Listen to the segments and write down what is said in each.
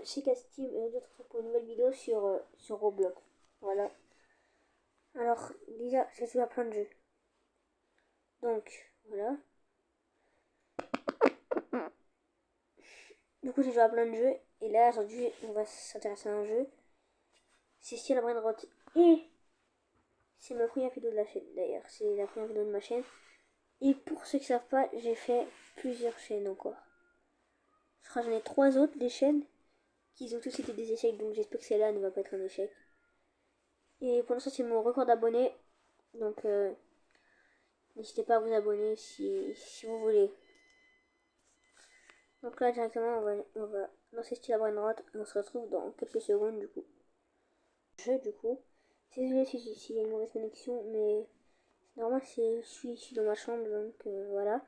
chez Castim et d'autres pour une nouvelle vidéo sur Roblox. Voilà. Alors, déjà, j'ai joué à plein de jeux. Donc, voilà. Du coup, j'ai joué à plein de jeux. Et là, aujourd'hui, on va s'intéresser à un jeu. C'est Still Brainrot. Et c'est ma première vidéo de la chaîne, d'ailleurs. C'est la première vidéo de ma chaîne. Et pour ceux qui ne savent pas, j'ai fait plusieurs chaînes encore. Je crois que j'en ai 3 autres, des chaînes, qui ont tous été des échecs. Donc, j'espère que celle-là ne va pas être un échec. Et pour l'instant, c'est mon record d'abonnés. Donc, n'hésitez pas à vous abonner si vous voulez. Donc là, directement, on va lancer Still Brainrot. Et on se retrouve dans quelques secondes, du coup. Du coup. Désolé s'il y a une mauvaise connexion, mais normalement, je suis dans ma chambre, donc voilà.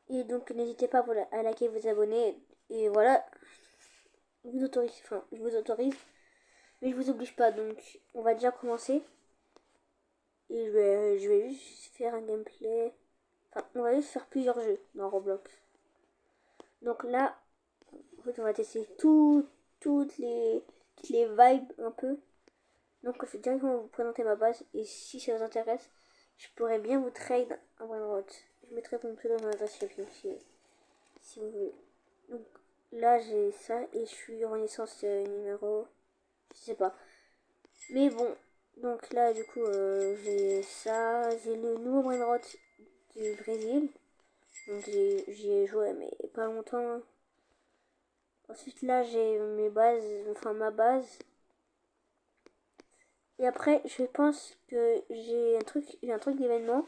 Et donc, n'hésitez pas à liker, vous abonner. Et voilà. Je vous autorise. Mais je vous oblige pas, donc on va déjà commencer. Et je vais juste faire un gameplay. Enfin, on va juste faire plusieurs jeux dans Roblox. Donc là, en fait, on va tester toutes les vibes un peu. Donc je vais directement vous présenter ma base. Et si ça vous intéresse, je pourrais bien vous trade un Brainrot. Je mettrai mon pseudo dans l'adresse si vous voulez. Donc là, j'ai ça et je suis renaissance numéro... Je sais pas. Mais bon, donc là, du coup, j'ai ça. J'ai le nouveau Brainrot du Brésil. Donc j'y ai joué, mais pas longtemps. Ensuite, là, j'ai mes bases, enfin ma base. Et après, je pense que j'ai un truc d'événement.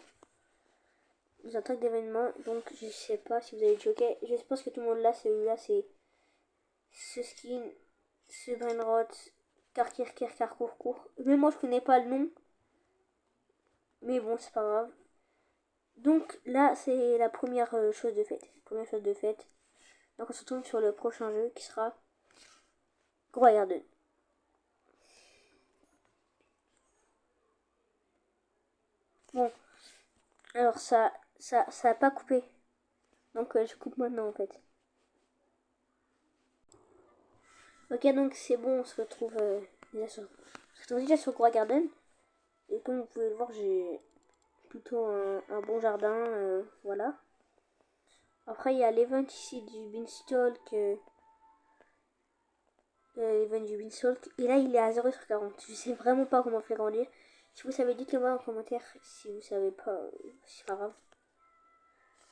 J'ai un truc d'événement, donc je sais pas si vous avez choqué. Je pense que tout le monde l'a, celui-là, c'est ce skin, ce Brainrot, court. Mais moi, je connais pas le nom. Mais bon, c'est pas grave. Donc là, c'est la première chose de faite. Donc on se retrouve sur le prochain jeu qui sera Grow Garden. Bon, alors ça a pas coupé. Donc je coupe maintenant en fait. Ok, donc c'est bon, on se retrouve déjà sur Grow Garden. Et comme vous pouvez le voir, j'ai plutôt un bon jardin, voilà. Après, il y a l'event ici du Beanstalk. L'event du Beanstalk. Et là, il est à 0/40. Je sais vraiment pas comment faire grandir. Si vous savez, dites-le moi en commentaire. Si vous savez pas, c'est pas grave.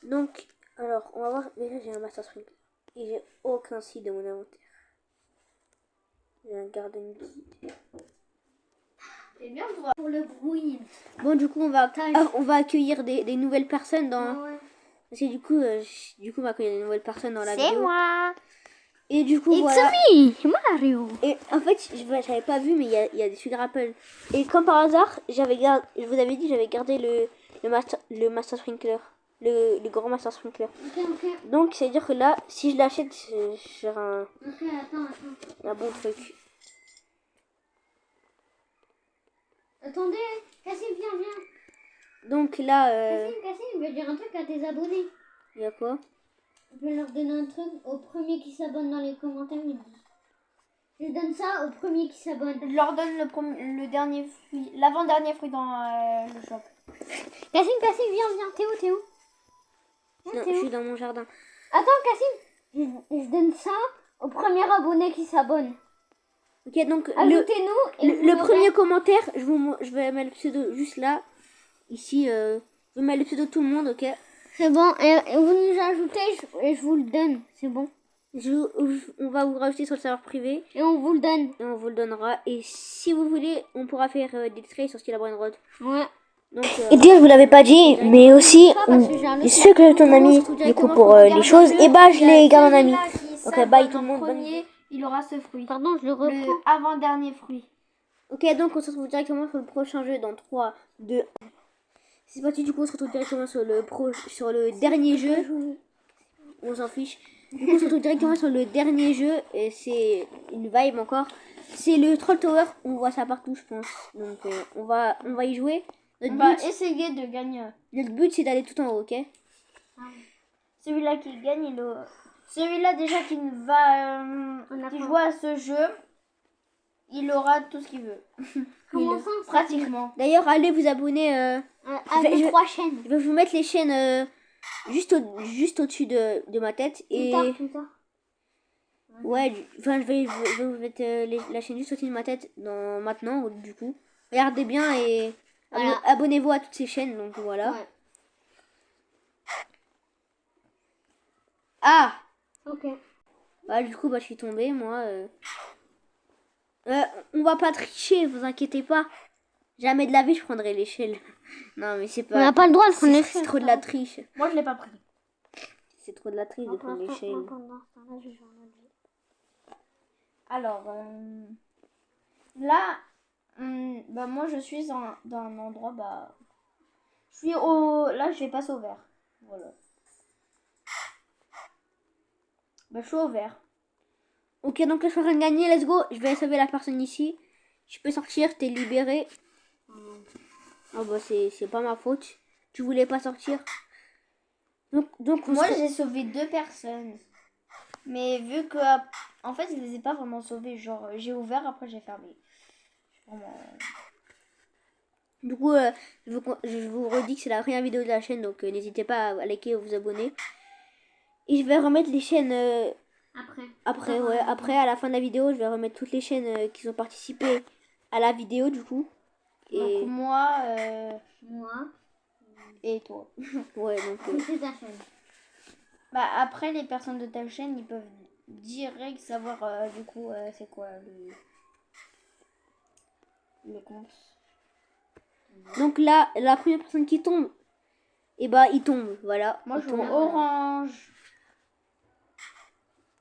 Donc, alors, on va voir. Déjà, j'ai un Master Sprinkler. Et j'ai aucun site de mon inventaire. J'ai un Garden Guide. C'est bien pour le bruit. Bon, du coup, on va accueillir des nouvelles personnes dans... Ouais. Parce que du coup, on va accueillir des nouvelles personnes dans la vidéo. C'est moi. Et du coup, It's voilà. me, Mario. Et en fait, j'avais pas vu, mais il y a des sucres Apple. Et comme par hasard, je vous avais dit, j'avais gardé le Master Sprinkler. Le grand Master Sprinkler. Ok. Donc, c'est à dire que là, si je l'achète, j'aurai Ok, attends. un bon truc. Attendez, Cassim, viens. Donc là, Cassim, je vais dire un truc à tes abonnés. il y a quoi? Je vais leur donner un truc au premier qui s'abonne dans les commentaires. Je donne ça au premier qui s'abonne. Je leur donne le dernier fruit, l'avant-dernier fruit dans le shop. Cassim, viens. T'es où? Non, je suis dans mon jardin. Attends, Cassim, je donne ça au premier abonné qui s'abonne. Ok, donc Ajoutez-nous. le premier commentaire, je vais mettre le pseudo juste là. Ici, je vais mettre le pseudo de tout le monde, ok? C'est bon, et vous nous ajoutez et je vous le donne, c'est bon. On va vous rajouter sur le serveur privé. Et on vous le donne. Et on vous le donnera. Et si vous voulez, on pourra faire des traits sur Still Brainrot. Ouais. Donc, et bien, je vous l'avais pas dit, mais aussi, ceux que ton ami, du coup, pour les choses, et bah, je les garde en ami. Ok, bye tout le monde. Premier, il aura ce fruit. Pardon, je le reprends. Le avant-dernier fruit. Ok, donc on se retrouve directement sur le prochain jeu dans 3, 2, 1. C'est parti, du coup, on se retrouve directement sur le dernier jeu. On s'en fiche. Du coup, on se retrouve directement sur le dernier jeu. Et c'est une vibe encore. C'est le Troll Tower. On voit ça partout, je pense. Donc, on va y jouer. On va essayer de gagner. Notre but, c'est d'aller tout en haut, ok? Celui-là qui gagne, celui-là déjà qui va première qui fois. joue à ce jeu, il aura tout ce qu'il veut. Comment ça, ça Pratiquement. D'ailleurs, allez vous abonner. Avec je- 3 chaînes. Je vais vous mettre les chaînes juste au-dessus de ma tête. Et Plus tard. ouais, enfin, je vais vous mettre la chaîne juste au-dessus de ma tête maintenant, du coup. Regardez bien et Voilà. abonnez-vous à toutes ces chaînes. Donc voilà. Ouais. Ah! Ok. Bah, du coup, bah, je suis tombée, moi. On va pas tricher, vous inquiétez pas. Jamais de la vie, je prendrai l'échelle. Non, mais c'est On n'a pas. pas le droit de prendre C'est l'échelle. trop de la triche. Moi, je l'ai pas pris. C'est trop de la triche de prendre l'échelle. Alors, là, bah, moi, je suis dans un endroit, bah... Là, je vais passer au vert. Voilà. Bah, je suis au vert. Ok, donc là, je suis en train de gagner, let's go. Je vais sauver la personne ici. Je peux sortir, t'es libéré. Ah bah, c'est pas ma faute. Tu voulais pas sortir. Donc Moi, j'ai sauvé 2 personnes. Mais vu que... En fait, je les ai pas vraiment sauvées. Genre, j'ai ouvert, après j'ai fermé. Vraiment... Du coup, je vous redis que c'est la première vidéo de la chaîne, donc n'hésitez pas à liker ou vous abonner. Et je vais remettre les chaînes après, ouais. Après, à la fin de la vidéo, je vais remettre toutes les chaînes qui ont participé à la vidéo, du coup. Et Donc, moi Moi, et toi. ouais, donc c'est ta chaîne. Bah, après, les personnes de ta chaîne, ils peuvent direct savoir, du coup, c'est quoi le compte. donc là, la première personne qui tombe, et bah il tombe, voilà. Moi, Il je suis tombe. orange.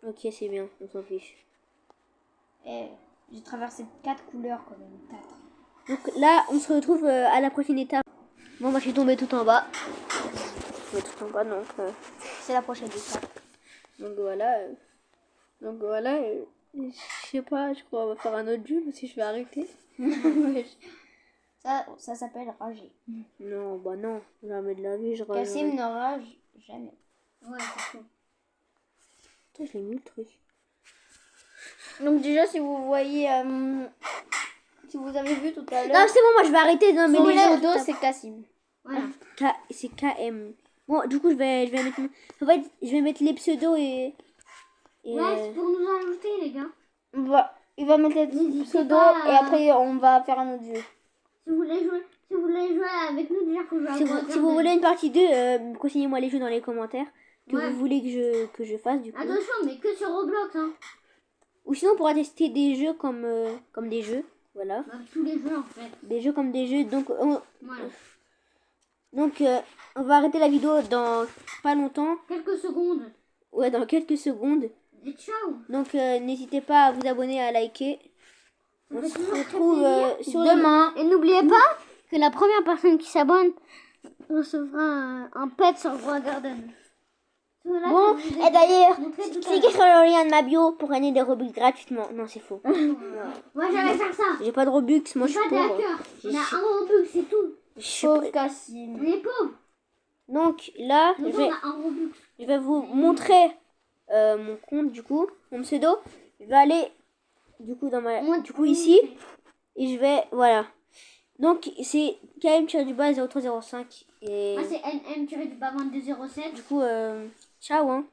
Ok, c'est bien, on s'en fiche. Et j'ai traversé 4 couleurs quand même. 4. Donc là, on se retrouve à la prochaine étape. Bon, moi je suis tombée tout en bas. Mais tout en bas, donc. C'est la prochaine étape. Donc voilà. Je sais pas, je crois qu'on va faire un autre jeu parce que je vais arrêter. Ça s'appelle rager. Non, bah non, jamais de la vie, je rage. Cassim ne rage jamais. Ouais, c'est tout. Putain, je l'ai mis le truc. Donc déjà, si vous voyez, si vous avez vu tout à Non, l'heure, c'est bon, moi je vais arrêter. Non, mais sous les le autres, dos, c'est Cassim. Voilà. C'est KM. Bon, du coup, je vais mettre. En fait, je vais mettre les pseudos et. Ouais, c'est pour nous ajouter, les gars. Il va mettre les N'hésitez pseudos pas à- et après on va faire un autre jeu. Si vous voulez jouer avec nous, déjà, faut jouer à Si vous voulez une partie 2, conseillez-moi les jeux dans les commentaires que Ouais. vous voulez que je fasse du coup. Attention, mais que sur Roblox, hein. Ou sinon on pourra tester des jeux comme des jeux. Voilà. Bah, tous les jeux, en fait. Des jeux comme des jeux. Voilà. Donc on va arrêter la vidéo dans pas longtemps. Quelques secondes. Ouais, dans quelques secondes. Et ciao. Donc n'hésitez pas à vous abonner, à liker. On se retrouve sur Demain. Et n'oubliez pas que la première personne qui s'abonne recevra un pet sur Roi Garden. Bon, et d'ailleurs, cliquez sur le lien de ma bio pour gagner des Robux gratuitement. Non, c'est faux. Moi, j'allais faire ça. J'ai pas de Robux, moi je Pas suis de pauvre. hacker. On a un Robux, c'est tout. Je suis Pauvre Cassim. On est pauvres. Donc là, Nous, on a un Robux. je vais vous montrer mon compte du coup, mon pseudo. Je vais aller du coup ici et je vais voilà. Donc c'est KM-0305 et Moi, c'est NM-2207. du coup ciao hein.